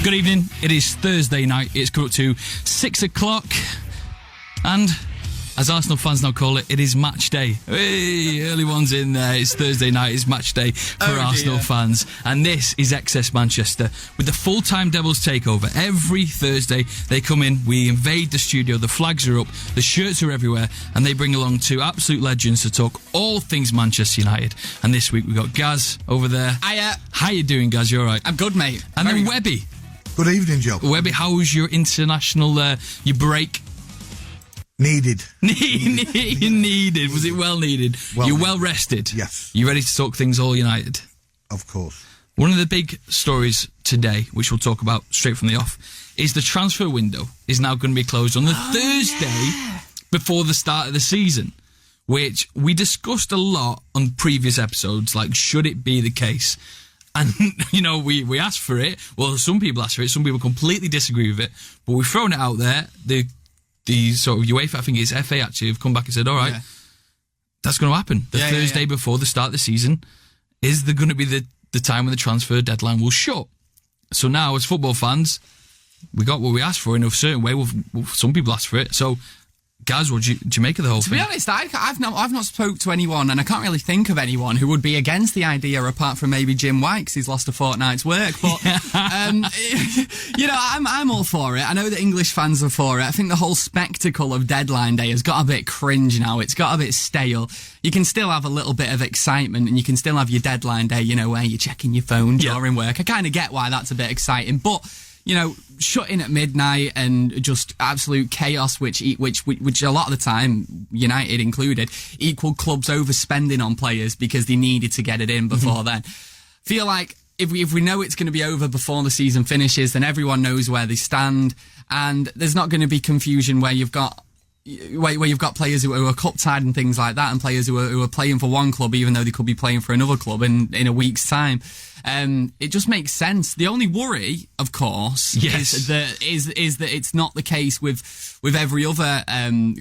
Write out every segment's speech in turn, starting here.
Good evening. It is Thursday night. It's come up to 6 o'clock. And, as Arsenal fans now call it, it is match day. Hey, early ones in there. It's Thursday night. It's match day for Arsenal fans. And this is XS Manchester with the full-time Devils takeover. Every Thursday they come in, we invade the studio, the flags are up, the shirts are everywhere, and they bring along two absolute legends to talk all things Manchester United. And this week we've got Gaz over there. Hiya. How you doing, Gaz? You all right? I'm good, mate. And then Webby. Good evening, Joe. Webby, how was your international, your break? Needed. Needed. Was it well needed? You're well rested? Yes. You ready to talk things all United? Of course. One of the big stories today, which we'll talk about straight from the off, is the transfer window is now going to be closed on the Thursday before the start of the season, which we discussed a lot on previous episodes, like should it be the case? And, you know, we asked for it. Well, some people asked for it. Some people completely disagree with it. But we've thrown it out there. The sort of UEFA, I think it's FA actually, have come back and said, all right, that's going to happen. The Thursday before the start of the season is going to be the time when the transfer deadline will shut. So now, as football fans, we got what we asked for in a certain way. Some people asked for it. So, Gaz, what do you make of the whole thing? To be honest, I've not spoke to anyone, and I can't really think of anyone who would be against the idea, apart from maybe Jim White, 'cause he's lost a fortnight's work. But you know, I'm all for it. I know that English fans are for it. I think the whole spectacle of deadline day has got a bit cringe now. It's got a bit stale. You can still have a little bit of excitement, and you can still have your deadline day, you know, where you're checking your phone during work. I kind of get why that's a bit exciting, but you know, shutting at midnight and just absolute chaos, which a lot of the time, United included, equal clubs overspending on players because they needed to get it in before then. Feel like if we know it's going to be over before the season finishes, then everyone knows where they stand, and there's not going to be confusion where you've got players who are cup tied and things like that, and players who are playing for one club even though they could be playing for another club in a week's time. It just makes sense. The only worry, of course, is that it's not the case with every other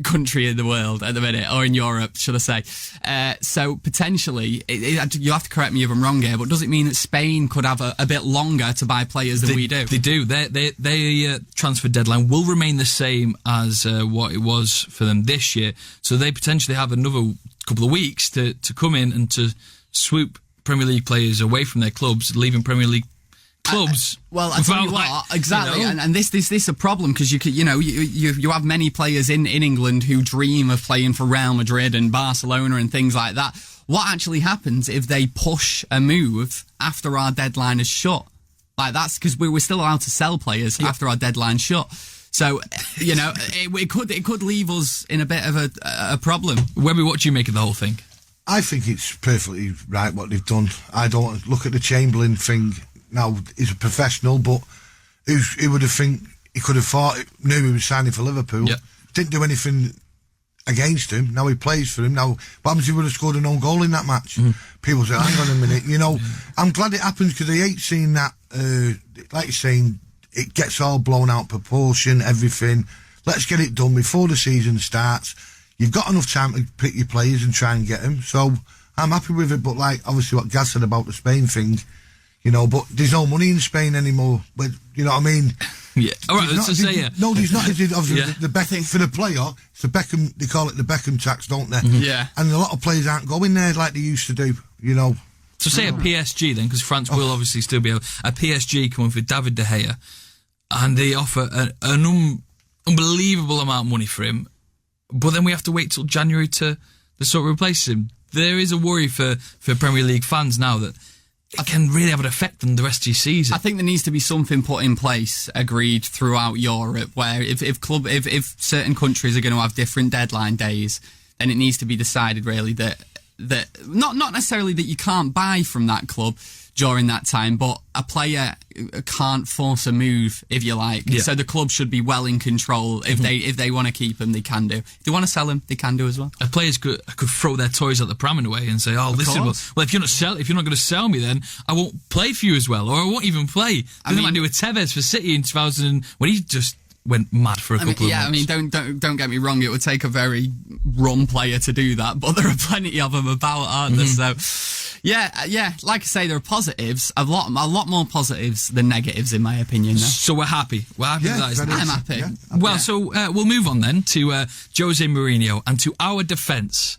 country in the world at the minute, or in Europe, should I say. So potentially, you'll have to correct me if I'm wrong here, but does it mean that Spain could have a bit longer to buy players than we do? They do. Their transfer deadline will remain the same as what it was for them this year. So they potentially have another couple of weeks to come in and to swoop Premier League players away from their clubs, leaving Premier League clubs. Well, I tell you what, exactly, you know? and this is a problem, because you have many players in England who dream of playing for Real Madrid and Barcelona and things like that. What actually happens if they push a move after our deadline is shut? Like, that's because we're still allowed to sell players after our deadline shut. So, you know, it could leave us in a bit of a problem. Webby, what do you make of the whole thing? I think it's perfectly right what they've done. I don't look at the Chamberlain thing. Now, he's a professional, but who would have think he could have thought, knew he was signing for Liverpool, didn't do anything against him. Now he plays for him. Now, what happens if he would have scored an own goal in that match? People say, hang on a minute. You know, I'm glad it happens, because I hate seeing that, like you're saying, it gets all blown out proportion, everything. Let's get it done before the season starts. You've got enough time to pick your players and try and get them. So I'm happy with it. But like, obviously what Gaz said about the Spain thing, you know, but there's no money in Spain anymore. But you know what I mean? Yeah. All right, let's just say no, there's not. Obviously, the Beckham for the player, it's the Beckham. They call it the Beckham tax, don't they? Yeah. And a lot of players aren't going there like they used to do. You know. So say a PSG then, because France will obviously still be able. A PSG coming for David De Gea, and they offer an unbelievable amount of money for him. But then we have to wait till January to sort of replace him. There is a worry for Premier League fans now that it can really have an effect on the rest of your season. I think there needs to be something put in place, agreed throughout Europe, where if certain countries are going to have different deadline days, then it needs to be decided really that not necessarily that you can't buy from that club during that time, but a player can't force a move, if you like. Yeah. So the club should be well in control. If they want to keep him, they can do. If they want to sell him, they can do as well. Players could throw their toys out the pram in a way and say, "Oh, listen, well, if you're not going to sell me, then I won't play for you as well, or I won't even play." They might do with Tevez for City in 2000 when he just went mad for a couple of months. I mean, don't get me wrong. It would take a very run player to do that, but there are plenty of them about, aren't there? So, yeah. Like I say, there are positives. A lot more positives than negatives, in my opinion. Though. So we're happy. We're happy with that. Isn't it? I'm happy. Yeah. Well, so we'll move on then to Jose Mourinho and to our defence.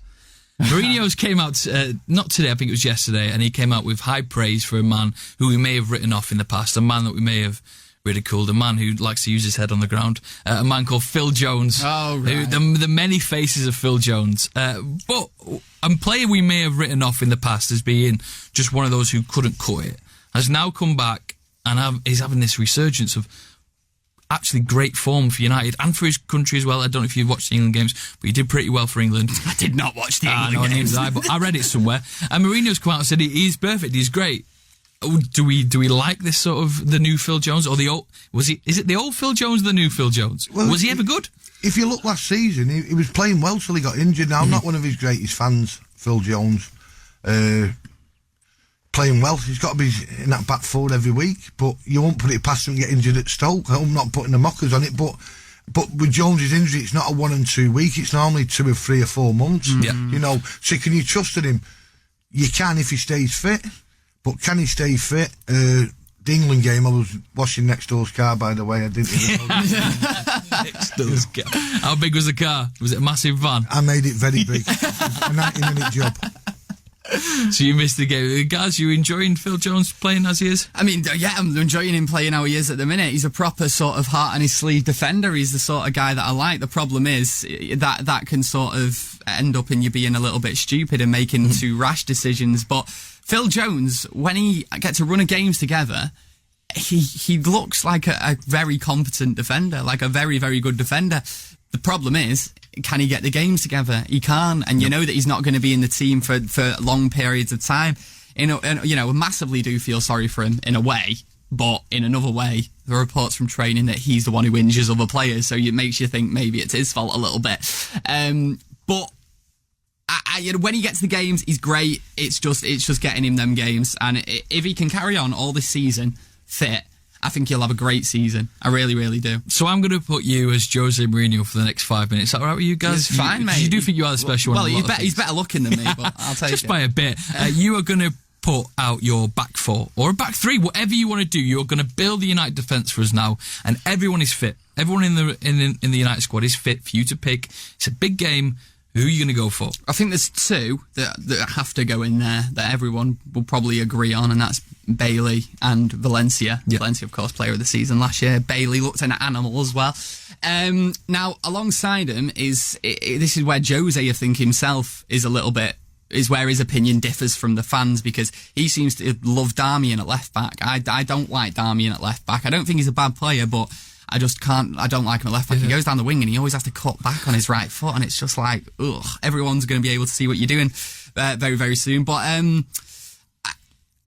Mourinho's came out, not today, I think it was yesterday, and he came out with high praise for a man who we may have written off in the past, a man that we may have ridiculed, a man who likes to use his head on the ground, a man called Phil Jones. Oh, right. The many faces of Phil Jones. But a player we may have written off in the past as being just one of those who couldn't cut it, has now come back and is having this resurgence of actually great form for United and for his country as well. I don't know if you've watched the England games, but he did pretty well for England. I did not watch the England games. But I read it somewhere. And Mourinho's come out and said he's perfect, he's great. Do we like this sort of the new Phil Jones or the old? Is it the old Phil Jones or the new Phil Jones? Well, was he ever good? If you look last season, he was playing well till he got injured. Now, I'm not one of his greatest fans, Phil Jones. Playing well, he's got to be in that back four every week. But you won't put it past him to get injured at Stoke. I'm not putting the mockers on it, but with Jones's injury, it's not a 1 and 2 week. It's normally 2 or 3 or 4 months. Yeah. You know, so can you trust in him? You can if he stays fit. But can he stay fit? The England game, I was washing next door's car, by the way. I didn't even know Next door's car. How big was the car? Was it a massive van? I made it very big. A 90-minute job. So you missed the game. Guys, you enjoying Phil Jones playing as he is? I mean, yeah, I'm enjoying him playing how he is at the minute. He's a proper sort of heart on his sleeve defender. He's the sort of guy that I like. The problem is that can sort of end up in you being a little bit stupid and making too rash decisions. But Phil Jones, when he gets a run of games together, he looks like a very competent defender, like a very, very good defender. The problem is, can he get the games together? He can't, and you know that he's not going to be in the team for long periods of time. I massively do feel sorry for him in a way, but in another way, there are reports from training that he's the one who injures other players, so it makes you think maybe it's his fault a little bit. But when he gets the games, he's great. It's just getting him them games, and if he can carry on all this season fit, I think he'll have a great season. I really, really do. So I'm going to put you as Jose Mourinho for the next 5 minutes. Is that all right with you guys? It's fine, mate. You do think you are the special one? Well, he's better looking than me, but I'll take just it. by a bit. You are going to put out your back four or a back three, whatever you want to do. You're going to build the United defence for us now, and everyone is fit. Everyone in the United squad is fit for you to pick. It's a big game. Who are you going to go for? I think there's two that have to go in there that everyone will probably agree on, and that's Bailey and Valencia. Yep. Valencia, of course, player of the season last year. Bailey looked an animal as well. Now, alongside him this is where Jose, I think himself, is where his opinion differs from the fans, because he seems to love Darmian at left back. I don't like Darmian at left back. I don't think he's a bad player, but I don't like him at left back. Yeah. He goes down the wing and he always has to cut back on his right foot, and it's just like, ugh, everyone's going to be able to see what you're doing very, very soon. But,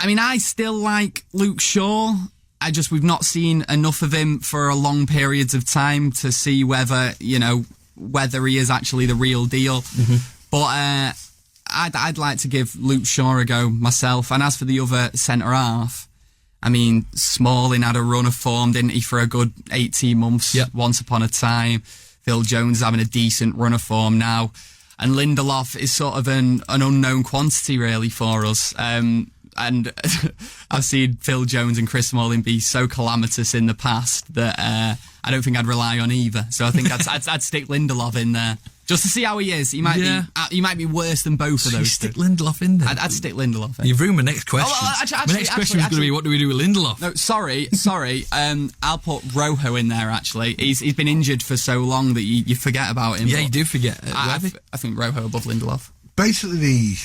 I mean, I still like Luke Shaw. We've not seen enough of him for a long periods of time to see whether he is actually the real deal. Mm-hmm. But, I'd like to give Luke Shaw a go myself. And as for the other centre-half, I mean, Smalling had a run of form, didn't he, for a good 18 months once upon a time. Phil Jones is having a decent run of form now. And Lindelof is sort of an unknown quantity, really, for us. And I've seen Phil Jones and Chris Smalling be so calamitous in the past that I don't think I'd rely on either. So I think I'd stick Lindelof in there. Just to see how he is. He might be worse than both of those. You stick Lindelof in there? I'd stick Lindelof in. You've ruined my next question. My next question was going to be, what do we do with Lindelof? No, sorry. I'll put Rojo in there, actually. He's been injured for so long that you forget about him. Yeah, you do forget. I think Rojo above Lindelof. Basically,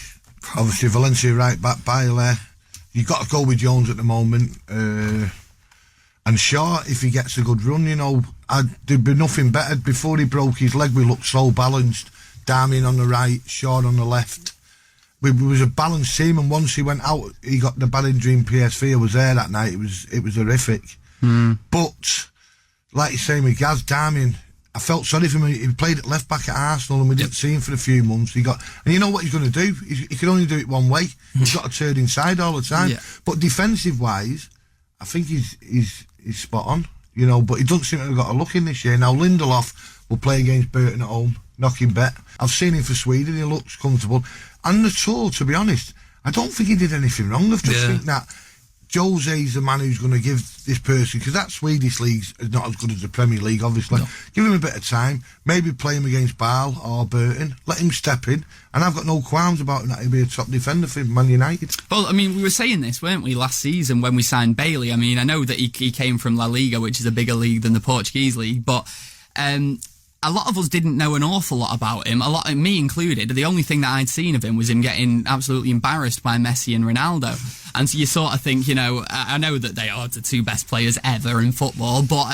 obviously, Valencia right back, Bailey. You've got to go with Jones at the moment. And Shaw, if he gets a good run, there'd be nothing better. Before he broke his leg, we looked so balanced. Darmian on the right, Shaw on the left. We was a balanced team, and once he went out, he got the bad injury in PSV. I was there that night. It was horrific. But, like you're saying with Gaz, Darmian, I felt sorry for him. He played at left back at Arsenal, and we didn't see him for a few months. And you know what he's going to do? He can only do it one way. He's got to turn inside all the time. Yeah. But defensive-wise, I think he's spot on. you know, but he doesn't seem to have got a look in this year. Now, Lindelof will play against Burton at home, knocking bet. I've seen him for Sweden, he looks comfortable. And the tour, to be honest, I don't think he did anything wrong. I just think that Jose's the man who's going to give this person, because that Swedish league is not as good as the Premier League, obviously. No. Give him a bit of time, maybe play him against Bale or Burton, let him step in, and I've got no qualms about him that he'll be a top defender for Man United. Well, I mean, we were saying this, weren't we, last season when we signed Bailey? I mean, I know that he came from La Liga, which is a bigger league than the Portuguese league, but a lot of us didn't know an awful lot about him, me included. The only thing that I'd seen of him was him getting absolutely embarrassed by Messi and Ronaldo. And so you sort of think, you know, I know that they are the two best players ever in football, but,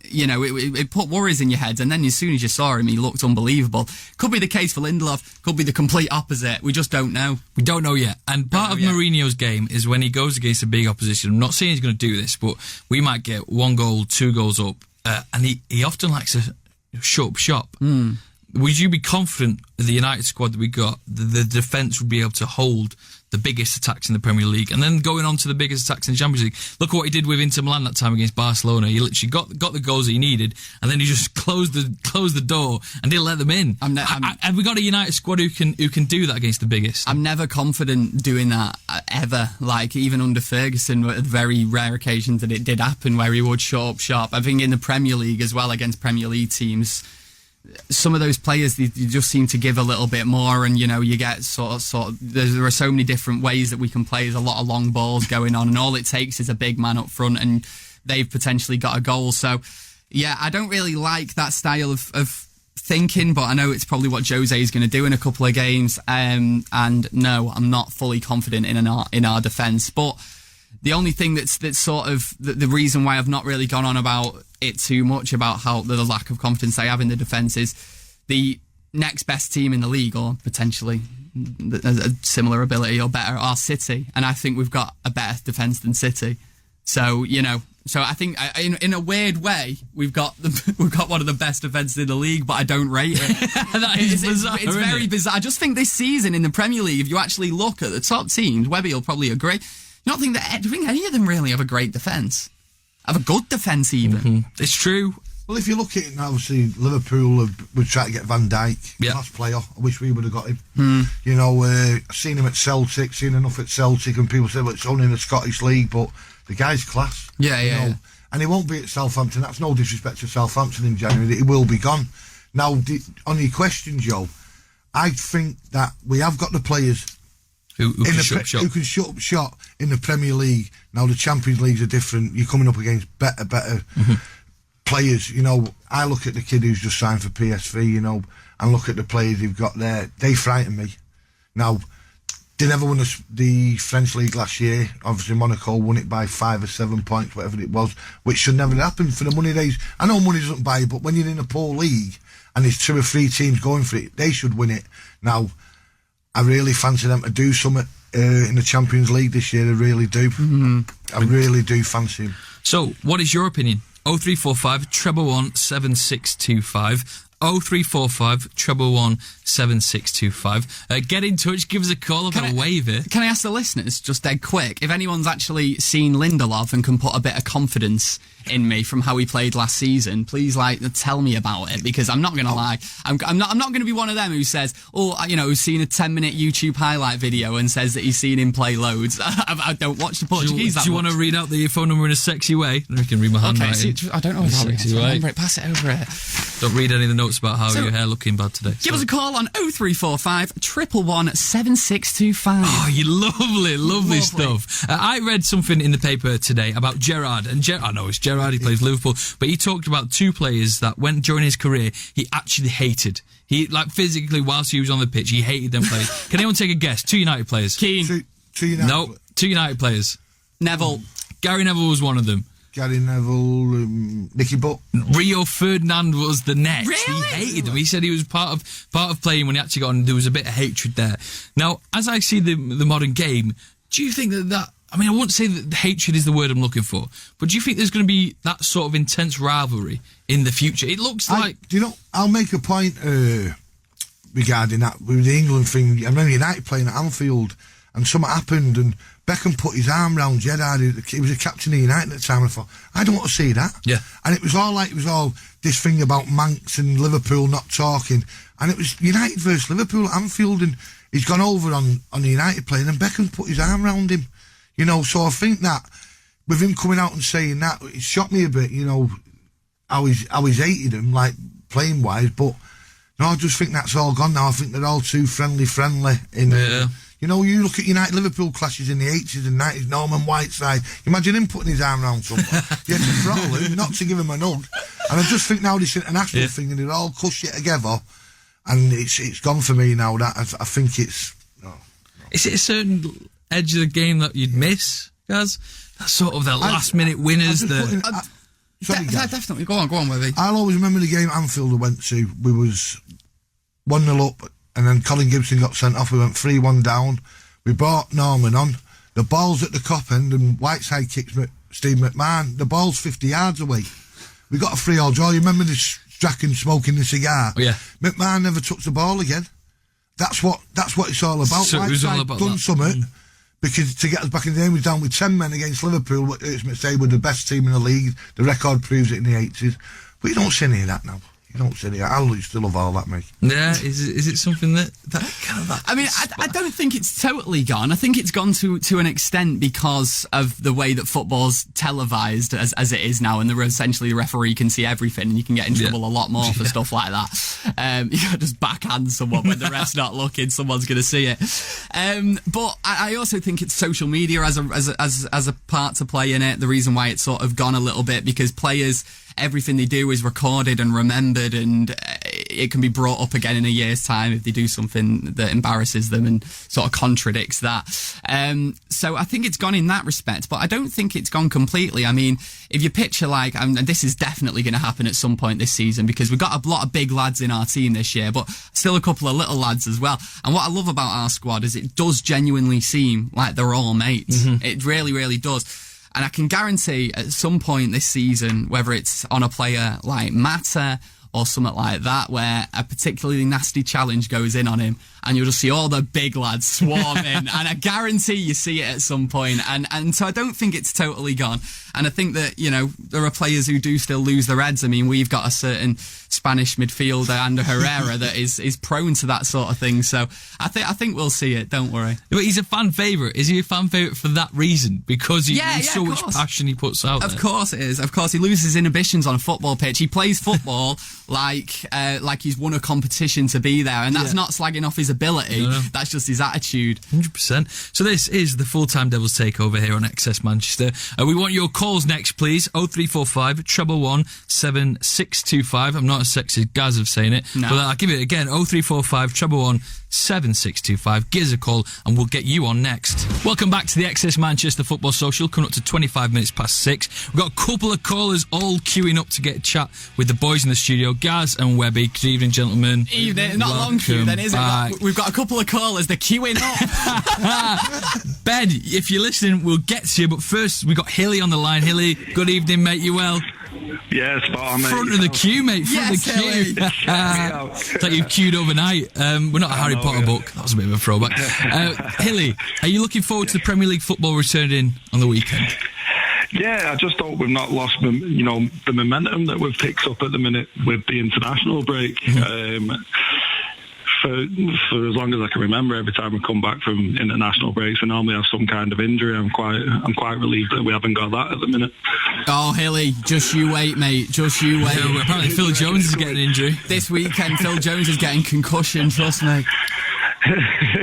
you know, it put worries in your head. And then as soon as you saw him, he looked unbelievable. Could be the case for Lindelof, could be the complete opposite. We just don't know. We don't know yet. And part of Mourinho's game is when he goes against a big opposition. I'm not saying he's going to do this, but we might get 1 goal, 2 goals up. And he often likes to shut up shop. Would you be confident that the United squad that we got, the defence would be able to hold the biggest attacks in the Premier League, and then going on to the biggest attacks in the Champions League? Look at what he did with Inter Milan that time against Barcelona. He literally got the goals that he needed, and then he just closed the door and didn't let them in. Have we got a United squad who can do that against the biggest? I'm never confident doing that ever. Like, even under Ferguson, at very rare occasions that it did happen where he would shut up shop. I think in the Premier League as well, against Premier League teams, some of those players, they just seem to give a little bit more, and, you know, you get sort of there are so many different ways that we can play. There's a lot of long balls going on, and all it takes is a big man up front, and they've potentially got a goal. So, yeah, I don't really like that style of thinking, but I know it's probably what Jose is going to do in a couple of games. And no, I'm not fully confident in our defence. But the only thing that's sort of the reason why I've not really gone on about it too much, about how the lack of confidence I have in the defence, is the next best team in the league, or potentially a similar ability or better, are City, and I think we've got a better defence than City. So, you know, I think in a weird way we've got one of the best defences in the league, but I don't rate it. That is bizarre. It's very bizarre. I just think this season in the Premier League, if you actually look at the top teams, Webby will probably agree. Do you think any of them really have a great defence? Have a good defence even? Mm-hmm. It's true. Well, if you look at it now, obviously Liverpool would try to get Van Dijk, last player. I wish we would have got him. You know, I've seen him at Celtic, seen enough at Celtic, and people say, well, it's only in the Scottish League, but the guy's class. Yeah. And he won't be at Southampton. That's no disrespect to Southampton in January. He will be gone. Now, on your question, Joe, I think that we have got the players who can shut up shop in the Premier League. Now, the Champions Leagues are different. You're coming up against better players. You know, I look at the kid who's just signed for PSV, you know, and look at the players they've got there. They frighten me. Now, they never won the French League last year. Obviously, Monaco won it by 5 or 7 points, whatever it was, which should never happen for the money days. I know money doesn't buy you, but when you're in a poor league and there's 2 or 3 teams going for it, they should win it. Now, I really fancy them to do something in the Champions League this year. I really do. I really do fancy them. So, what is your opinion? 0345 111 7625. 0345 111 7625. Get in touch, give us a call. I've got a wave here. Can I ask the listeners, just dead quick, if anyone's actually seen Lindelof and can put a bit of confidence in me from how he played last season, please tell me about it, because I'm not going to lie. I'm not going to be one of them who says, who's seen a 10-minute YouTube highlight video and says that he's seen him play loads. I don't watch the Portuguese. Do you want to read out the phone number in a sexy way? I can read my handwriting. I don't know how to remember it. Pass it over it. Don't read any of the notes about how your hair looking bad today. Give us a call on 0345 111 7625. Oh, you lovely stuff. I read something in the paper today about Gerrard, and I know it's Gerrard, he plays Liverpool, but he talked about 2 players that during his career he actually hated. He, physically, whilst he was on the pitch, he hated them players. Can anyone take a guess? 2 United players. Keane. 2 United. No, 2 United players. Neville. Gary Neville was one of them. Gary Neville, Nicky Butt. Rio Ferdinand was the next. Really? He hated them. He said he was part of playing when he actually got on. There was a bit of hatred there. Now, as I see the modern game, do you think that I mean, I wouldn't say that hatred is the word I'm looking for, but do you think there's going to be that sort of intense rivalry in the future? It looks like... Do you know, I'll make a point regarding that with the England thing. I remember United playing at Anfield, and something happened, and Beckham put his arm round Gerrard. He was a captain of United at the time, and I thought, I don't want to see that. Yeah. And it was all this thing about Manx and Liverpool not talking, and it was United versus Liverpool at Anfield, and he's gone over on the United playing, and Beckham put his arm round him. You know, so I think that with him coming out and saying that, it shocked me a bit, you know, how he's hated him, like, playing-wise, but no, I just think that's all gone now. I think they're all too friendly. You know, you look at United-Liverpool clashes in the 80s and 90s, Norman Whiteside, imagine him putting his arm around someone. You had to throttle him, not to give him a hug. And I just think now this international thing, and they're all cush it together, and it's gone for me now. That I think it's... No. Is it a certain edge of the game that you'd miss, guys? That's sort of the last-minute winners. Definitely. Go on, Webby. I'll always remember the game Anfield I went to. We was 1-0 up, and then Colin Gibson got sent off. We went 3-1 down. We brought Norman on. The ball's at the cop end, and Whiteside kicks Steve McMahon. The ball's 50 yards away. We got a 3-3 draw. You remember this Strachan smoking the cigar? Oh, yeah. McMahon never touched the ball again. That's what it's all about. So Whiteside done something. Because to get us back in the game, we were down with 10 men against Liverpool, which say were the best team in the league. The record proves it in the 80s. But you don't see any of that now. You don't see any of that. I used to love all that, mate. Yeah, is it something that kind of... That I mean, I don't think it's totally gone. I think it's gone to an extent because of the way that football's televised as it is now, and essentially the referee can see everything, and you can get in trouble a lot more for stuff like that. You can't just backhand someone when the ref's not looking, someone's going to see it. But I also think it's social media as a part to play in it. The reason why it's sort of gone a little bit, because players... everything they do is recorded and remembered, and it can be brought up again in a year's time if they do something that embarrasses them and sort of contradicts that. So I think it's gone in that respect, but I don't think it's gone completely. I mean, if you picture and this is definitely going to happen at some point this season, because we've got a lot of big lads in our team this year, but still a couple of little lads as well. And what I love about our squad is it does genuinely seem like they're all mates. Mm-hmm. It really, really does. And I can guarantee at some point this season, whether it's on a player like Mata or something like that, where a particularly nasty challenge goes in on him, and you'll just see all the big lads swarming, and I guarantee you see it at some point. And so I don't think it's totally gone. And I think that, you know, there are players who do still lose their heads. I mean, we've got a certain Spanish midfielder, Ander Herrera, that is prone to that sort of thing. So I think we'll see it, don't worry. But he's a fan favourite. Is he a fan favourite for that reason? Because he's so much passion he puts out there? Of course it is. Of course, he loses inhibitions on a football pitch. He plays football like he's won a competition to be there, and that's not slagging off his ability. No. That's just his attitude. 100%. So this is the Full-Time Devils takeover here on XS Manchester. We want your calls next, please. 0345 111 7625. I'm not as sexy as Gaz of saying it, but I'll give it again. 0345 111 7625. Give us a call and we'll get you on next. Welcome back to the XS Manchester Football Social, coming up to 25 minutes past 6. We've got a couple of callers all queuing up to get a chat with the boys in the studio. Gaz and Webby, good evening, gentlemen. Evening. Not long queue then, is it? We've got a couple of callers, they're queuing up. Ben, if you're listening, we'll get to you, but first we've got Hilly on the line. Hilly, good evening, mate, you well? Yeah, spot on, mate. Front of the queue, mate. Front of the queue. It's like you've queued overnight. We're not a Harry Potter book. That was a bit of a throwback. Hilly, are you looking forward to the Premier League football returning on the weekend? Yeah, I just hope we've not lost, the momentum that we've picked up at the minute with the international break. For as long as I can remember, every time we come back from international breaks, we normally have some kind of injury. I'm quite relieved that we haven't got that at the minute. Oh, Hilly, just you wait, mate. Just you wait. Yeah, apparently Phil Jones is getting an injury. This weekend, Phil Jones is getting concussion, trust me.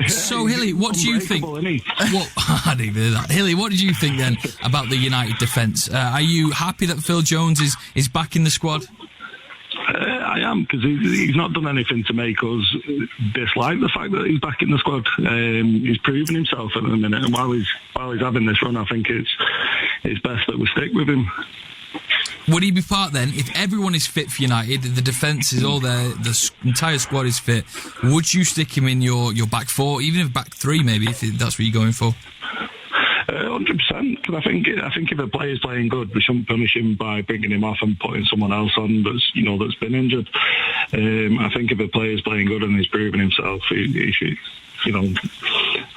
So, Hilly, what do you think? I didn't even hear that. Hilly, what did you think then about the United defence? Are you happy that Phil Jones is back in the squad? I am, because he's not done anything to make us dislike the fact that he's back in the squad. He's proven himself at the minute, and while he's having this run, I think it's best that we stick with him. Would he be part then, if everyone is fit for United, the defence is all there, the entire squad is fit, would you stick him in your back four, even if back three maybe, if that's what you're going for? 100%, because I think if a player's playing good, we shouldn't punish him by bringing him off and putting someone else on that's been injured. I think if a player's playing good and he's proven himself, he should,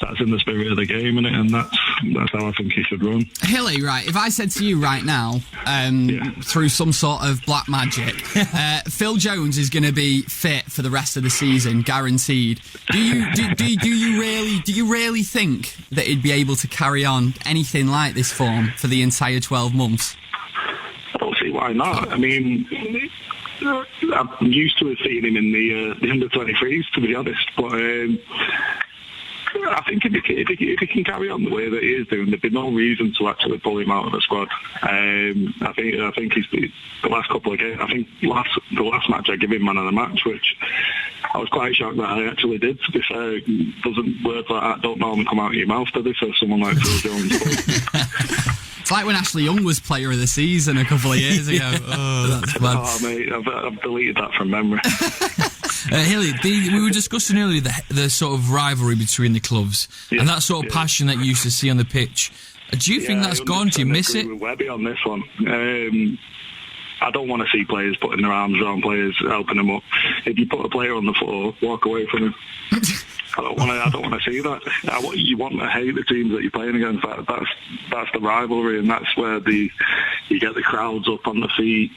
that's in the spirit of the game, innit? And that's how I think he should run. Hilly, right, if I said to you right now, through some sort of black magic, Phil Jones is going to be fit for the rest of the season, guaranteed. Do you really think that he'd be able to carry on anything like this form for the entire 12 months? I don't see why not. I mean, I'm used to seeing him in the under-23s, to be honest, but I think if he can carry on the way that he is doing, there'd be no reason to actually pull him out of the squad. I think he's the last couple of games. I think the last match I gave him man of the match, which I was quite shocked that I actually did. To be fair, words like that don't normally come out of your mouth, do they, for someone like Phil Jones? It's like when Ashley Young was player of the season a couple of years ago. That's bad. Oh, mate, I've deleted that from memory. Hilly, we were discussing earlier the sort of rivalry between the clubs and that sort of passion that you used to see on the pitch. Do you think that's gone? Do you miss it? With Webby on this one. I don't want to see players putting their arms around players, helping them up. If you put a player on the floor, walk away from him. I don't want to see that. You want to hate the teams that you're playing against. That's the rivalry, and that's where you get the crowds up on the feet.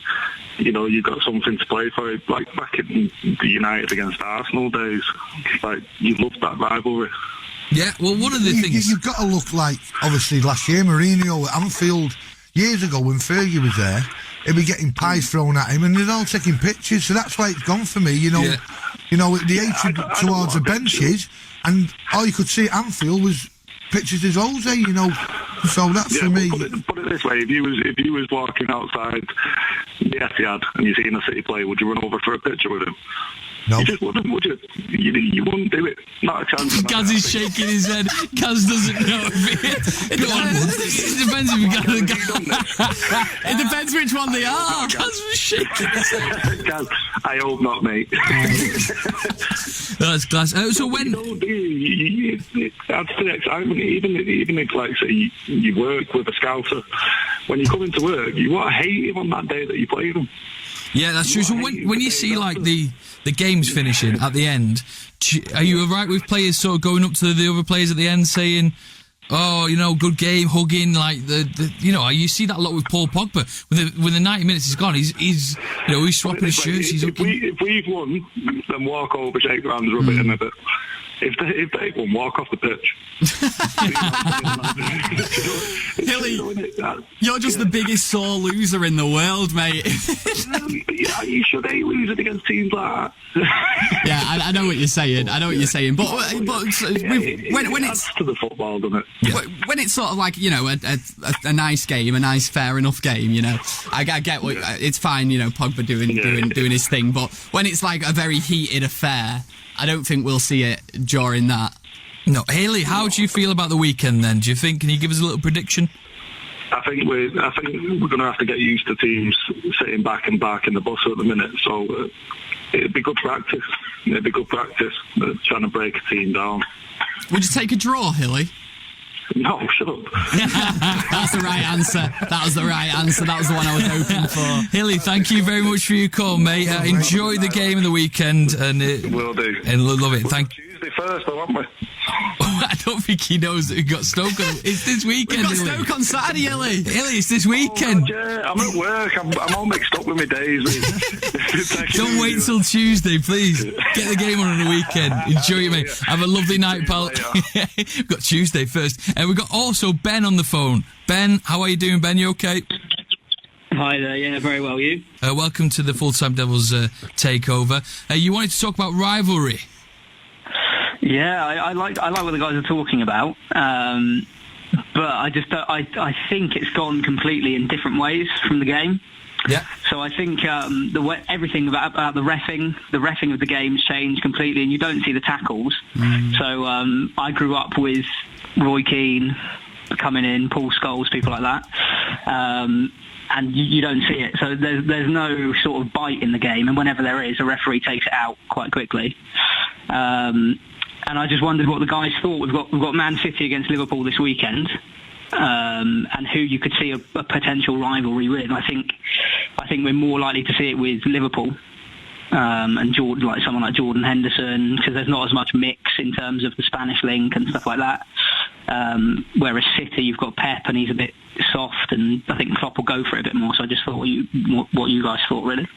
You know, you've got something to play for. Like back in the United against Arsenal days, like you loved that rivalry. Yeah, well, one of the things you've got to look like, obviously last year Mourinho at Anfield, years ago when Fergie was there, he'd be getting pies thrown at him, and they're all taking pictures. So that's why it's gone for me. You know, the hatred towards the benches, and all you could see at Anfield was pictures of Jose. You know, so that's for me. Put it this way: if you was walking outside the FTD and you seen a City play, would you run over for a picture with him? No. You just wouldn't, would you? You wouldn't do it. Not a chance. Gaz is shaking his head. Gaz doesn't know if it depends if you got the guy. It depends which one they are. Gaz was shaking his head. Gaz, I hope not, mate. That's class. So when it adds to the excitement, even if, like, say, you work with a scouter, when you come into work, you want to hate him on that day that you play them. Yeah, that's true. So when you see like the games finishing at the end, are you alright with players sort of going up to the other players at the end saying, "Oh, you know, good game," hugging, like you see that a lot with Paul Pogba. When the 90 minutes is gone, he's swapping his shirts. If we've won, then walk over, shake hands, rub it in a bit. If they won, walk off the pitch. Hilly, you're just the biggest sore loser in the world, mate. You should hate losing against teams like that. Yeah, I know what you're saying. But when it's to the football, doesn't it? Yeah. When it's sort of like, you know, a nice game, a nice fair enough game, you know, I get what it's fine, you know, Pogba doing his thing. But when it's like a very heated affair, I don't think we'll see it during that. No, Haley, how do you feel about the weekend then? Do you think? Can you give us a little prediction? I think we're going to have to get used to teams sitting back and back in the bus at the minute. So it'd be good practice. Trying to break a team down. Would you take a draw, Hilly? No, shut up. That's the right answer. That was the right answer. That was the one I was hoping for. Hilly, thank you very much for your call, mate. Enjoy the game of the weekend. And will do. And love it. Tuesday first, though, aren't we? I don't think he knows that we've got Stoke on. It's this weekend. We've got Stoke on Saturday, Hilly. Hilly, it's this weekend. Yeah, I'm at work. I'm all mixed up with my days. Don't wait till Tuesday, please. Get the game on the weekend. Enjoy it, mate. Have a lovely night, pal. We've got Tuesday first. And we've got also Ben on the phone. Ben, how are you doing, Ben? You okay? Hi there, yeah, very well, you? Welcome to the Full-Time Devils takeover. You wanted to talk about rivalry. Yeah, I like what the guys are talking about, but I think it's gone completely in different ways from the game. Yeah. So I think everything about the refing of the game's changed completely, and you don't see the tackles. So I grew up with Roy Keane coming in, Paul Scholes, people like that. And you don't see it. So there's no sort of bite in the game, and whenever there is, a referee takes it out quite quickly. And I just wondered what the guys thought. We've got Man City against Liverpool this weekend, and who you could see a potential rivalry with. I think we're more likely to see it with Liverpool. and Jordan, like someone like Jordan Henderson, because there's not as much mix in terms of the Spanish link and stuff like that. Whereas City, you've got Pep, and he's a bit soft, and I think Klopp will go for it a bit more. So I just thought what you guys thought, really.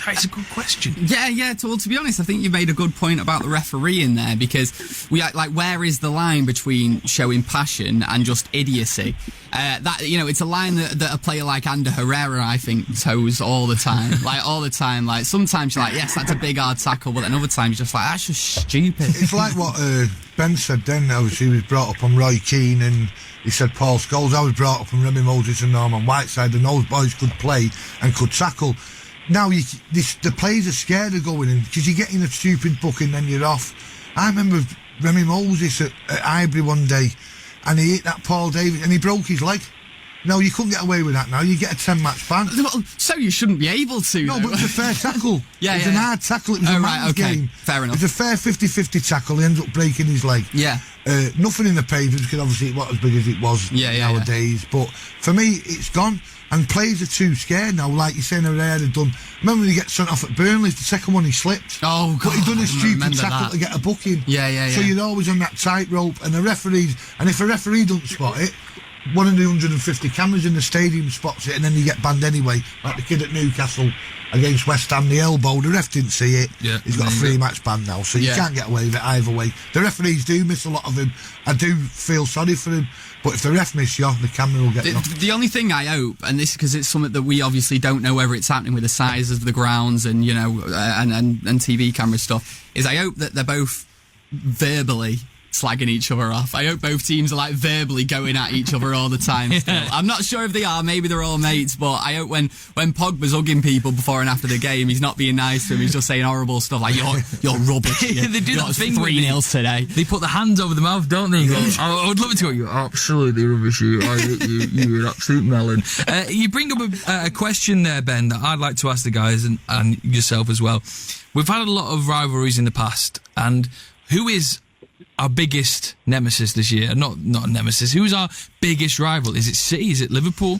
That's a good question. Yeah. Well, to be honest, I think you made a good point about the referee in there, because where is the line between showing passion and just idiocy? It's a line that a player like Ander Herrera, I think, toes all the time. Like sometimes you're like, yes, that's a big hard tackle, but then other times you're just like, that's just stupid. It's like what Ben said then. Obviously, he was brought up on Roy Keane, and he said Paul Scholes. I was brought up on Remy Moses and Norman Whiteside, and those boys could play and could tackle. Now the players are scared of going in because you're getting a stupid booking, then you're off. I remember Remy Moses at Highbury one day, and he hit that Paul Davis and he broke his leg. No, you couldn't get away with that now. You get a 10-match ban. Well, so you shouldn't be able to. No, though. but it's a fair tackle. It's an hard tackle. It was a man's game. Fair enough. It's a fair 50-50 tackle. He ends up breaking his leg. Yeah. Nothing in the pavement, because obviously it wasn't as big as it was nowadays. But for me, it's gone. And players are too scared now. Like you're saying, Herrera done. Remember when he gets sent off at Burnley? The second one he slipped. Oh, God. But he done a stupid tackle to get a booking. Yeah. So you're always on that tightrope. And the referees, and if a referee doesn't spot it, one of the 150 cameras in the stadium spots it, and then you get banned anyway. Like the kid at Newcastle against West Ham, the elbow, the ref didn't see it. Yeah, he's got a 3-match ban now, so you can't get away with it either way. The referees do miss a lot of him. I do feel sorry for him, but if the ref miss you, the camera will get knocked. The only thing I hope, and this because it's something that we obviously don't know whether it's happening with the sizes of the grounds and and TV camera stuff, is I hope that they're both verbally slagging each other off. I hope both teams are like verbally going at each other all the time still. I'm not sure if they are, maybe they're all mates, but I hope when Pogba's hugging people before and after the game, he's not being nice to him, he's just saying horrible stuff like, you're rubbish. They do that thing 3-0 today. They put the hands over the mouth, don't they? I would love it to go, you're absolutely rubbish, you're an absolute melon. You bring up a question there, Ben, that I'd like to ask the guys and yourself as well. We've had a lot of rivalries in the past, and who is our biggest nemesis this year? Not nemesis. Who's our biggest rival? Is it City? Is it Liverpool?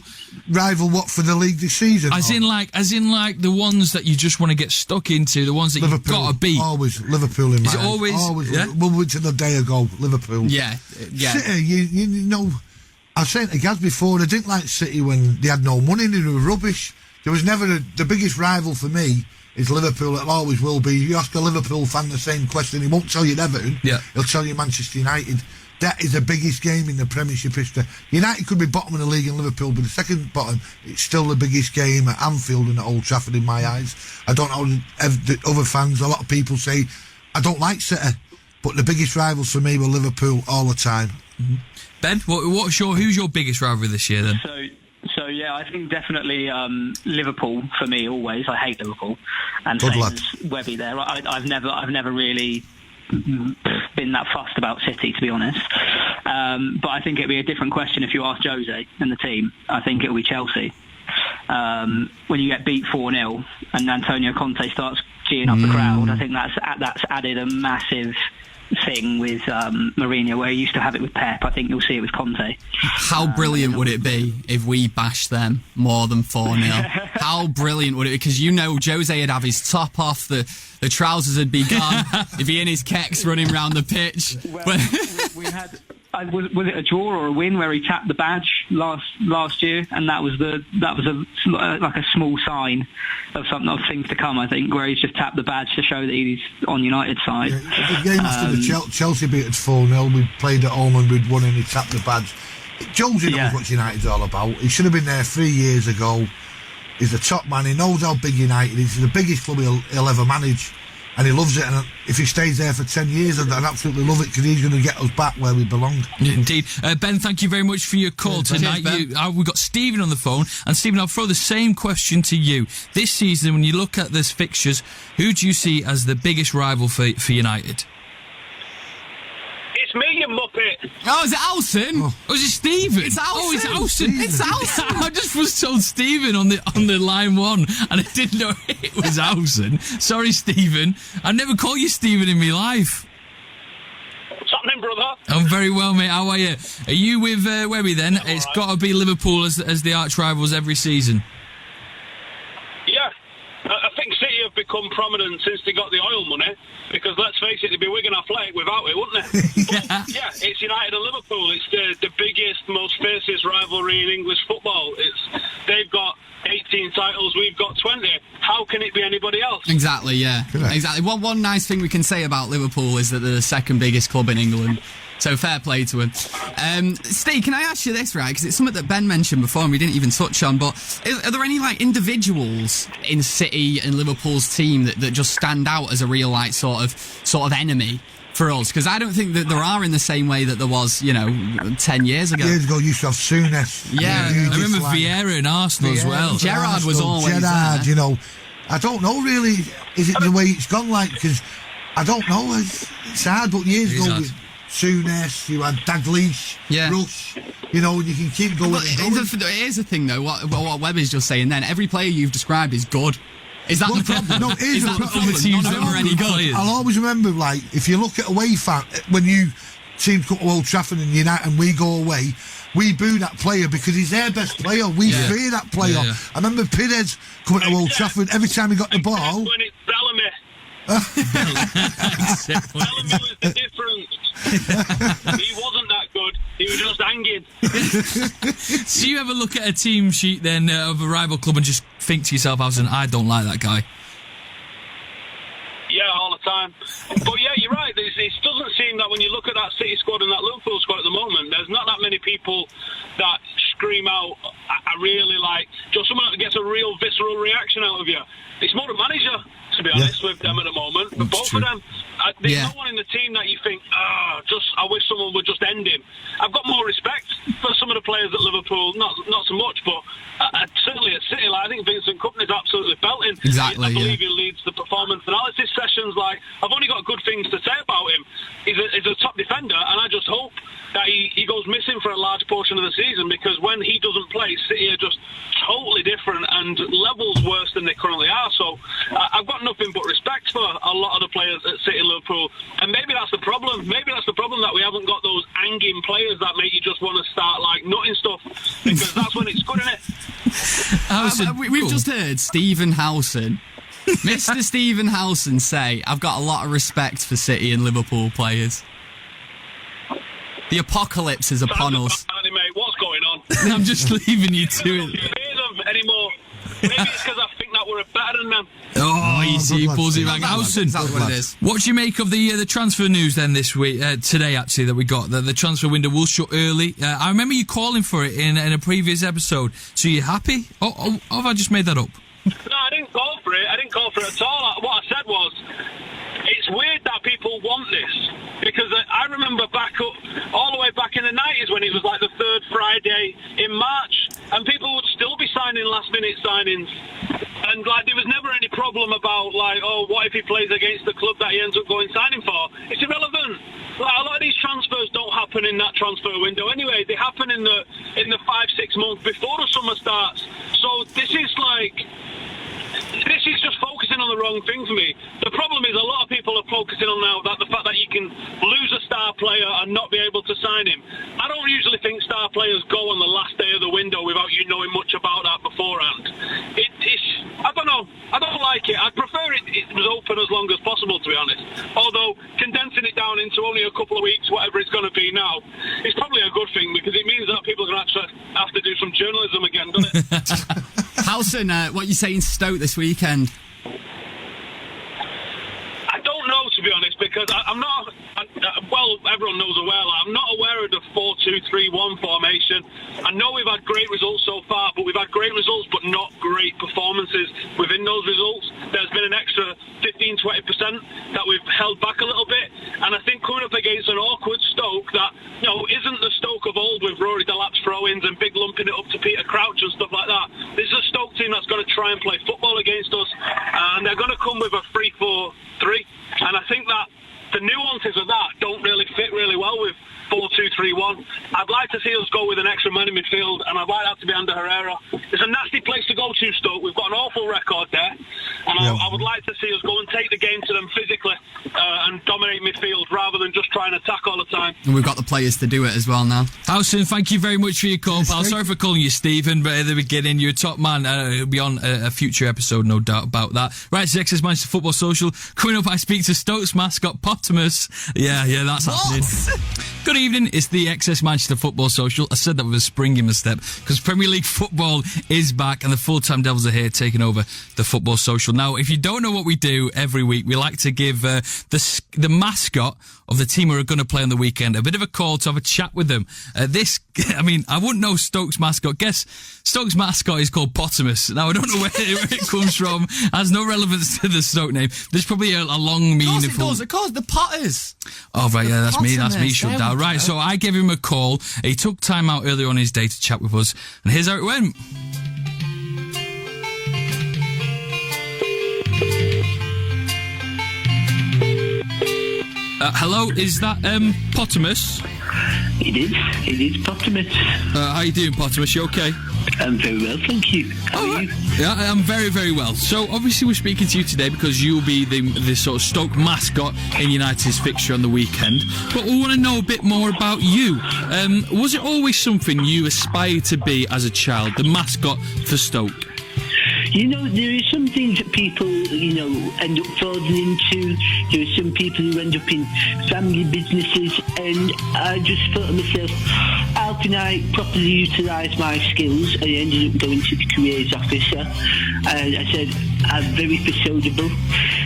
Rival what for the league this season? As in like the ones that you just want to get stuck into, the ones that you've got to beat. Always Liverpool in my Is it always? Well, to the day ago, Liverpool. Yeah. City, you know, I was saying to Gaz before, I didn't like City when they had no money and they were rubbish. There was never the biggest rival for me is Liverpool. It always will be. If you ask a Liverpool fan the same question, he won't tell you Everton. Yeah. He'll tell you Manchester United. That is the biggest game in the Premiership history. United could be bottom of the league and Liverpool be the second bottom. It's still the biggest game at Anfield and at Old Trafford in my eyes. I don't know the other fans. A lot of people say I don't like City, but the biggest rivals for me were Liverpool all the time. Mm-hmm. Ben, who's your biggest rivalry this year then? So yeah, I think definitely Liverpool for me always. I hate Liverpool, and Good same luck. as Webby there. I've never really been that fussed about City, to be honest. But I think it'd be a different question if you ask Jose and the team. I think it'll be Chelsea. When you get beat 4-0 and Antonio Conte starts cheering up the crowd, I think that's added a massive thing with Mourinho, where he used to have it with Pep. I think you'll see it with Conte. How brilliant would it be if we bashed them more than 4-0? How brilliant would it be? Because Jose would have his top off, the trousers would be gone, he'd be in his kecks running around the pitch. Well, we had... Was it a draw or a win where he tapped the badge last year, and that was like a small sign of things to come. I think where he's just tapped the badge to show that he's on United's side. Yeah, the game after the Chelsea beat us 4-0, we played at home and we'd won and he tapped the badge. Jose knows what United's all about. He should have been there 3 years ago. He's the top man. He knows how big United is. He's the biggest club he'll ever manage. And he loves it, and if he stays there for 10 years, I'd absolutely love it, because he's going to get us back where we belong. Indeed. Ben, thank you very much for your call tonight. We've got Stephen on the phone, and Stephen, I'll throw the same question to you. This season, when you look at this fixtures, who do you see as the biggest rival for United? It's me, you muppet. Oh, is it Alson? Oh, is it Stephen? It's Alson. Oh, it's Alson. It's Alson. I just was told Stephen on the line one, and I didn't know it was Alson. Sorry, Stephen. I never call you Stephen in my life. What's happening, brother? I'm very well, mate. How are you? Are you with Webby then? Yeah, it's right. got to be Liverpool as the arch rivals every season. Yeah. I think City have become prominent since they got the oil money, because let's face it, they'd be Wigan Athletic without it, wouldn't they? Yeah, it's United and Liverpool. It's the biggest, most fiercest rivalry in English football. They've got 18 titles, we've got 20. How can it be anybody else? Exactly, yeah. Correct. Exactly. One nice thing we can say about Liverpool is that they're the second biggest club in England. So fair play to him. Steve, can I ask you this, right? Because it's something that Ben mentioned before and we didn't even touch on, but are there any individuals in City and Liverpool's team that just stand out as a real sort of enemy for us? Because I don't think that there are in the same way that there was, 10 years ago. Years ago, you used to have Souness. Yeah, I remember Vieira and Arsenal as well. Gerrard was always Gerrard, there. I don't know really. Is it the way it's gone because I don't know. It's hard, but years ago with Souness, you had Dalglish, Rush, you can keep going. But here's the thing, though. What Webber's just saying then, every player you've described is good. Is that the problem? No, it is that the problem? None of them are any good. I'll always remember, if you look at away fan, when you teams come to Old Trafford and United and we go away, we boo that player because he's their best player. We fear that player. Yeah. I remember Pires coming to Old Trafford, every time he got the ball. When it's Bellamy. Bellamy was the difference. He wasn't that good. He was just hanging. So you ever look at a team sheet then of a rival club and just think to yourself, I don't like that guy? Yeah, all the time. But yeah, you're right. It doesn't seem that when you look at that City squad and that Liverpool squad at the moment, there's not that many people that scream out, I really like, just someone that gets a real visceral reaction out of you. It's more the manager, to be honest, with them at the moment. But both of them, there's no one in the team that you think, I wish someone would just end him. I've got more respect for some of the players at Liverpool, not so much, but certainly at City, I think Vincent Kompany's absolutely belting. Exactly, I believe he leads the performance analysis sessions. I've only got good things to say about him. He's a top defender, and I just hope that he goes missing for a large portion of the season, because when he doesn't play, City are just totally different and levels worse than they currently are. So I've got nothing but respect for a lot of the players at City and Liverpool, and maybe that's the problem. Maybe that's the problem, that we haven't got those hanging players that make you just want to start nutting stuff, because that's when it's good, isn't it? We've just heard Stephen Howson, Mr. Stephen Howson, say, I've got a lot of respect for City and Liverpool players. The apocalypse is upon us. Mate, what's going on? I'm just leaving you to it. I don't hear them anymore. Maybe it's because I think that we're better than them. Oh, you see, he pulls it back. Howson, Exactly what it is. what do you make of the transfer news then this week, today actually, that we got? The transfer window will shut early. I remember you calling for it in a previous episode. So you happy? Or have I just made that up? No, I didn't call for it. I didn't call for it at all. What I said was, it's weird that people want this, because I remember all the way back in the 90s when it was the third Friday in March, and people would still be signing last-minute signings. And there was never any problem about what if he plays against the club that he ends up going signing for? It's irrelevant. A lot of these transfers don't happen in that transfer window anyway. They happen in the 5-6 months before the summer starts. So this is just focusing on the wrong thing for me. The problem is a lot of people are focusing on now the fact that you can lose a star player and not be able to sign him. I don't usually think star players go on the last day of the window without you knowing much about that beforehand. I don't know. I don't like it. I'd prefer it was open as long as possible, to be honest. Although condensing it down into only a couple of weeks, whatever it's going to be now, is probably a good thing, because it means that people are going to actually have to do some journalism again, doesn't it? Howson, what you saying Stoke this weekend? I don't know, to be honest, because I'm not. Everyone knows I'm not aware of the 4-2-3-1 formation. I know we've had great results so far, but we've had great results, but not great performances within those results. There's been an extra 15-20% that we've held back a little bit, and I think coming up against an awkward Stoke that isn't the Stoke of old with Rory Delap's throw-ins and big lumping it up to Peter Crouch and stuff like that. This is a Stoke team that's going to try and play football against us, and they're going to come with a 3-4-3, and I think that the nuances of that don't really fit really well with 4-2-3-1. I'd like to see us go with an extra man in midfield, and I'd like that to be Ander Herrera. It's a nasty place to go to, Stoke. We've got an awful record there, and I would like to see us go and take the game to them physically and dominate midfield rather than just try and attack all the time. And we've got the players to do it as well now. Howson, thank you very much for your call, pal. Sorry for calling you Stephen, but at the beginning, you're a top man. It'll be on a future episode, no doubt about that. Right, it's Access Manchester Football Social. Coming up, I speak to Stoke's mascot, Potamus. Yeah, that's happening. Good evening, it's the Access Manchester Football Social. I said that with a spring in my step, because Premier League football is back, and the Full-Time Devils are here taking over the Football Social. Now, if you don't know what we do every week, we like to give the mascot of the team who are going to play on the weekend a bit of a call to have a chat with them. I wouldn't know Stoke's mascot. Guess Stoke's mascot is called Potamus. Now, I don't know where it comes from. Has no relevance to the Stoke name. There's probably a long meaningful... Of course, the Potters. Oh, right, yeah, that's me. That's me shut down. Right, go. so I gave him a call. He took time out earlier on his day to chat with us, and here's how it went. Hello, is that Potamus? It is Potamus. How you doing, Potamus? You okay? I'm very well, thank you. How are you? Yeah, I'm very, very well. So, obviously, we're speaking to you today because you'll be the sort of Stoke mascot in United's fixture on the weekend. But we want to know a bit more about you. Was it always something you aspired to be as a child, the mascot for Stoke? You know, there are some things that people, end up falling into. There are some people who end up in family businesses, and I just thought to myself, how can I properly utilise my skills? I ended up going to the careers officer, and I said, I'm very persuadable.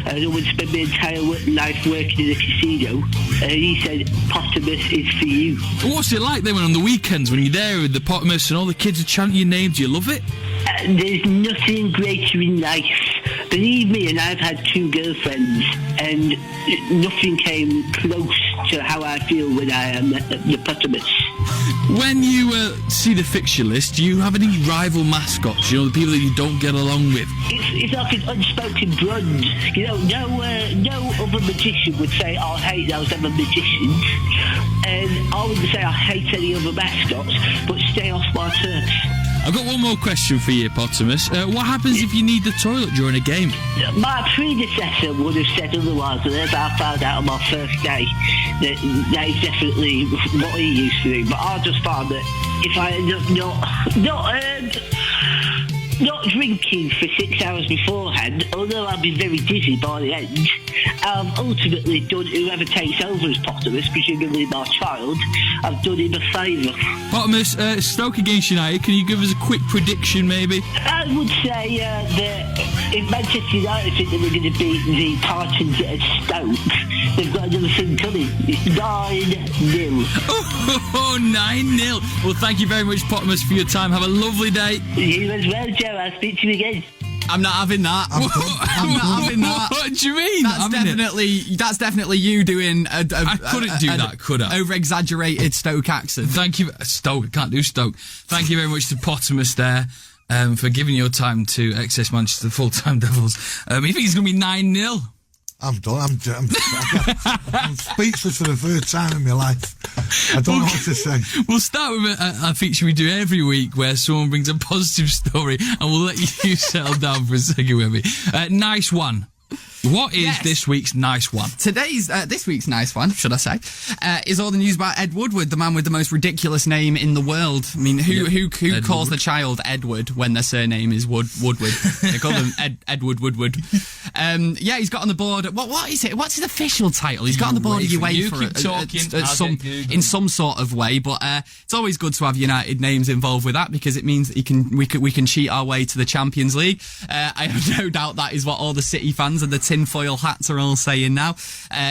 I don't want to spend my entire life working in a casino. And he said, Potamus is for you. What's it like then on the weekends when you're there with the Potamus and all the kids are chanting your name? Do you love it? There's nothing greater in life. Believe me, and I've had 2 girlfriends, and nothing came close to how I feel when I am the Potamus. When you see the fixture list, do you have any rival mascots? The people that you don't get along with? It's like an unspoken bond. No other magician would say, I hate those other magicians. And I wouldn't say I hate any other mascots, but stay off my turf. I've got one more question for you, Potamus. What happens if you need the toilet during a game? My predecessor would have said otherwise, and as I found out on my first day, that is definitely what he used to do. But I just found that if I end up not drinking for 6 hours beforehand, although I'll be very dizzy by the end, I've ultimately done whoever takes over as Potamus, presumably my child, I've done him a favour. Potamus, Stoke against United, can you give us a quick prediction maybe? I would say that if Manchester United think that we're going to beat the Titans at Stoke, they've got another thing coming. It's 9-0. Oh, 9-0. Well, thank you very much, Potamus, for your time. Have a lovely day. You as well, Joe. I'll speak to you again. I'm not having that. I'm not having that. What do you mean? That's definitely you doing I couldn't do that, could I? Over-exaggerated Stoke accent. Thank you. Stoke, I can't do Stoke. Thank you very much to Potamus there for giving your time to Access Manchester Full-Time Devils. You think it's going to be 9-0? I'm done. I'm speechless for the first time in my life. I don't know what to say. We'll start with a feature we do every week where someone brings a positive story, and we'll let you settle down for a second with me. Nice one. What is this week's nice one? This week's nice one, should I say, is all the news about Ed Woodward, the man with the most ridiculous name in the world. I mean, who calls the child Edward when their surname is Woodward? They call them Edward Woodward. He's got on the board. What is it? What's his official title? He's got on the board of UEFA in some sort of way. But it's always good to have United names involved with that because it means that we can cheat our way to the Champions League. I have no doubt that is what all the City fans and the tinfoil hats are all saying now.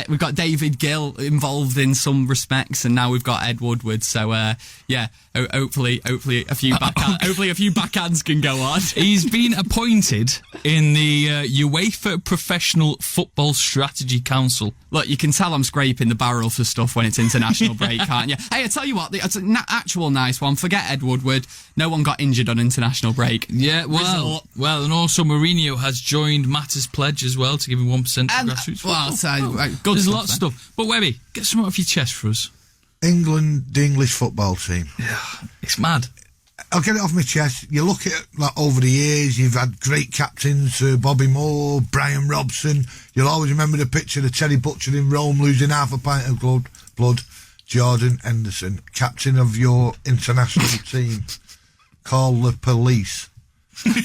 We've got David Gill involved in some respects, and now we've got Ed Woodward. So hopefully a few backhands can go on. He's been appointed in the UEFA Professional Football Strategy Council. Look, you can tell I'm scraping the barrel for stuff when it's international break, can't you? Hey, I tell you what, it's an actual nice one. Forget Ed Woodward. No one got injured on international break. Yeah, well, and also Mourinho has joined Matta's pledge as well to give him 1% grassroots. Good. There's a lot of stuff. But Webby, get some off your chest for us. England, the English football team. Yeah, it's mad. I'll get it off my chest. You look at over the years, you've had great captains, Bobby Moore, Brian Robson. You'll always remember the picture of Terry Butcher in Rome losing half a pint of blood. Jordan Henderson, captain of your international team. Call the police.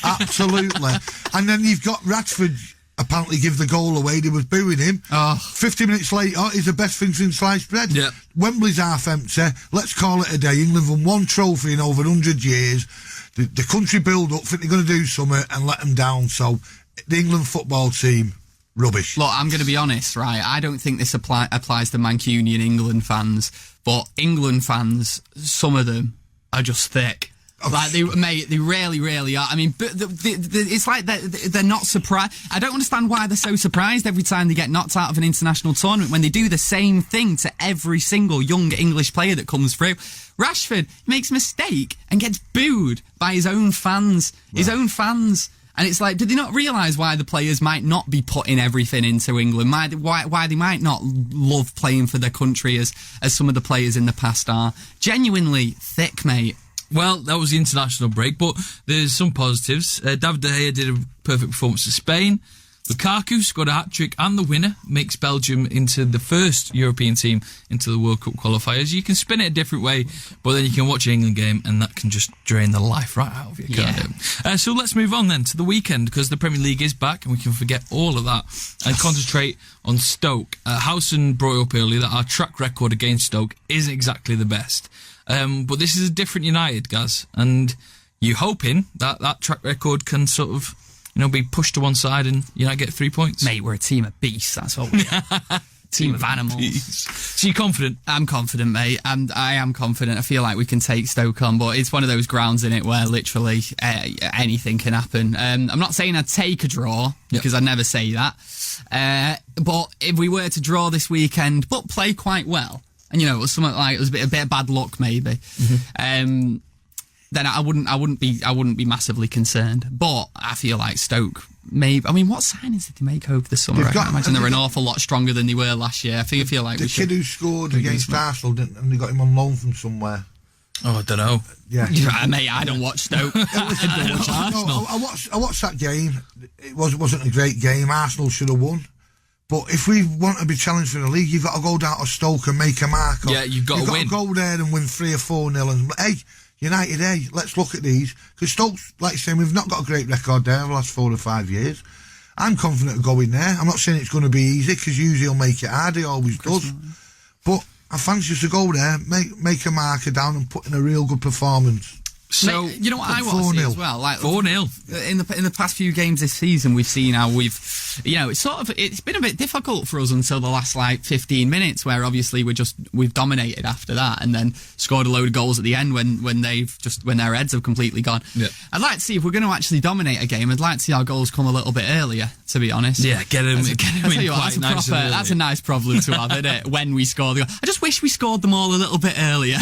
Absolutely. And then you've got Rashford apparently give the goal away. They was booing him. 50 minutes later, he's the best thing since sliced bread. Yeah. Wembley's half empty. Let's call it a day. England won one trophy in over 100 years. The country build up, think they're going to do something and let them down. So the England football team, rubbish. Look, I'm going to be honest, right? I don't think this applies to Mancunian England fans, but England fans, some of them are just thick. Like they really are. I mean, but it's like they're not surprised. I don't understand why they're so surprised every time they get knocked out of an international tournament when they do the same thing to every single young English player that comes through. Rashford makes a mistake and gets booed by his own fans. Right. His own fans. And it's like, do they not realise why the players might not be putting everything into England? Why they might not love playing for their country as some of the players in the past are? Genuinely thick, mate. Well, that was the international break, but there's some positives. David De Gea did a perfect performance for Spain. Lukaku scored a hat-trick, and the winner makes Belgium into the first European team into the World Cup qualifiers. You can spin it a different way, but then you can watch an England game, and that can just drain the life right out of you, can't it? So let's move on then to the weekend, because the Premier League is back, and we can forget all of that and concentrate on Stoke. Howson brought up earlier that our track record against Stoke isn't exactly the best. But this is a different United, Gaz, and you're hoping that track record can sort of, be pushed to one side and United get 3 points. Mate, we're a team of beasts, that's all we are. Team of animals. So you're confident? I'm confident, mate, and I am confident. I feel like we can take Stoke on, but it's one of those grounds in it where literally anything can happen. I'm not saying I'd take a draw, because I'd never say that, but if we were to draw this weekend, but play quite well, and it was something like it was a bit of bad luck maybe. Mm-hmm. Then I wouldn't be massively concerned. But I feel like Stoke maybe. I mean, what signings did they make over the summer? I can't imagine they're an awful lot stronger than they were last year. I feel like the kid who scored against Arsenal, and they got him on loan from somewhere. Oh, I don't know. Yeah, mate, I don't watch Stoke. I don't watch Arsenal. I watched that game. It wasn't a great game. Arsenal should have won. But if we want to be challenged for the league, you've got to go down to Stoke and make a mark. Yeah, you've got to win. You've got to go there and win 3 or 4-0. And hey, United, let's look at these. Because Stoke, like you're saying, we've not got a great record there over the last 4 or 5 years. I'm confident of going there. I'm not saying it's going to be easy, because usually he'll make it hard. He always does. But I fancy us to go there, make a marker down and put in a real good performance. So you know what I want to see as well, like 4-0 in the past few games this season, we've seen how it's been a bit difficult for us until the last 15 minutes, where obviously we've dominated after that, and then scored a load of goals at the end when their heads have completely gone. Yeah. I'd like to see if we're going to actually dominate a game. I'd like to see our goals come a little bit earlier, to be honest. Yeah, get them in. That's a nice problem to have, isn't it? When we score the goal, I just wish we scored them all a little bit earlier.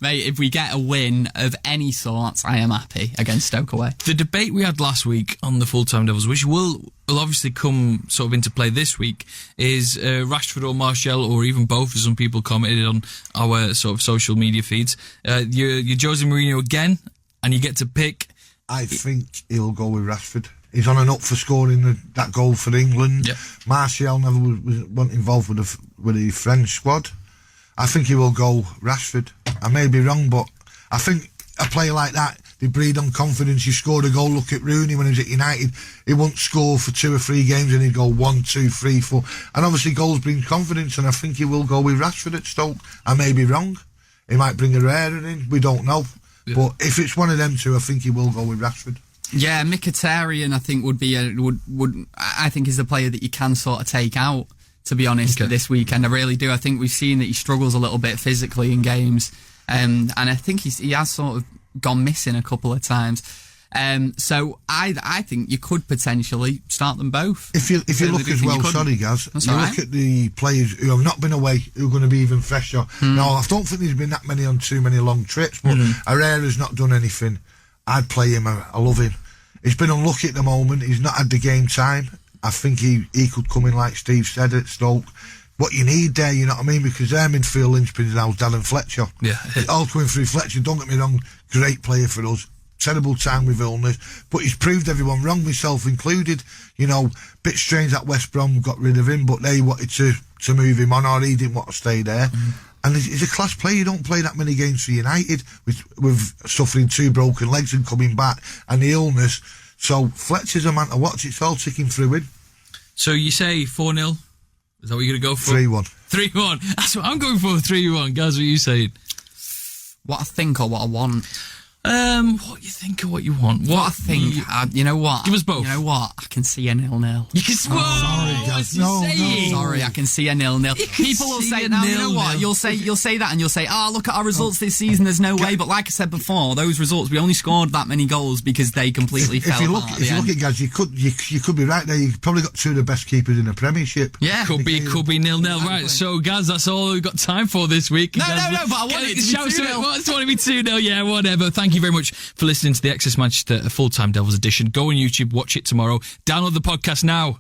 Mate, if we get a win of any sort, I am happy against Stoke away. The debate we had last week on the Full-Time Devils, which will obviously come sort of into play this week, is Rashford or Martial, or even both, as some people commented on our sort of social media feeds. You're Jose Mourinho again, and you get to pick. I think he'll go with Rashford. He's on and up for scoring that goal for England. Yep. Martial never wasn't involved with the French squad. I think he will go Rashford. I may be wrong, but I think a player like that, they breed on confidence. He scored a goal. Look at Rooney when he was at United. He wouldn't score for 2 or 3 games, and he'd go 1, 2, 3, 4. And obviously goals bring confidence, and I think he will go with Rashford at Stoke. I may be wrong. He might bring a Herrera in. We don't know. Yeah. But if it's one of them two, I think he will go with Rashford. Yeah, Mkhitaryan, I think I think is the player that you can sort of take out, to be honest, this weekend. I really do. I think we've seen that he struggles a little bit physically in games. And I think he has sort of gone missing a couple of times. So I think you could potentially start them both. If you look as well, sorry Gaz, look at the players who have not been away, who are going to be even fresher. Now, I don't think there's been that many on too many long trips, but Herrera's not done anything. I'd play him. I love him. He's been unlucky at the moment. He's not had the game time. I think he could come in, like Steve said, at Stoke. What you need there, you know what I mean? Because their midfield linchpins now is Darren Fletcher. Yeah. All coming through Fletcher, don't get me wrong, great player for us. Terrible time with illness, but he's proved everyone wrong, myself included. Bit strange that West Brom got rid of him, but they wanted to move him on, or he didn't want to stay there. And he's a class player. You don't play that many games for United with suffering 2 broken legs and coming back and the illness. So Fletcher's a man to watch. It's all ticking through him. So you say 4-0? Is that what you're going to go for? 3-1. 3-1. That's what I'm going for, 3-1. Guys, what are you saying? What I think or what I want? What you think or what you want? What I think, you know what? Give us both. You know what? I can see a 0-0. You can sorry, guys. No. Sorry, I can see a 0-0. People will say, now you know what? You'll say that and you'll say, look at our results this season, there's no way. But like I said before, those results, we only scored that many goals because they completely fell apart. If you look at guys, you could be right there. You've probably got 2 of the best keepers in the Premiership. Yeah. Could be 0-0. Right, so guys, that's all we've got time for this week. No, but I want it to be 2-0. I want it to be 2-0, yeah, whatever. Thank you very much for listening to the XS Manchester Full-Time Devils edition. Go on YouTube, watch it tomorrow. Download the podcast now.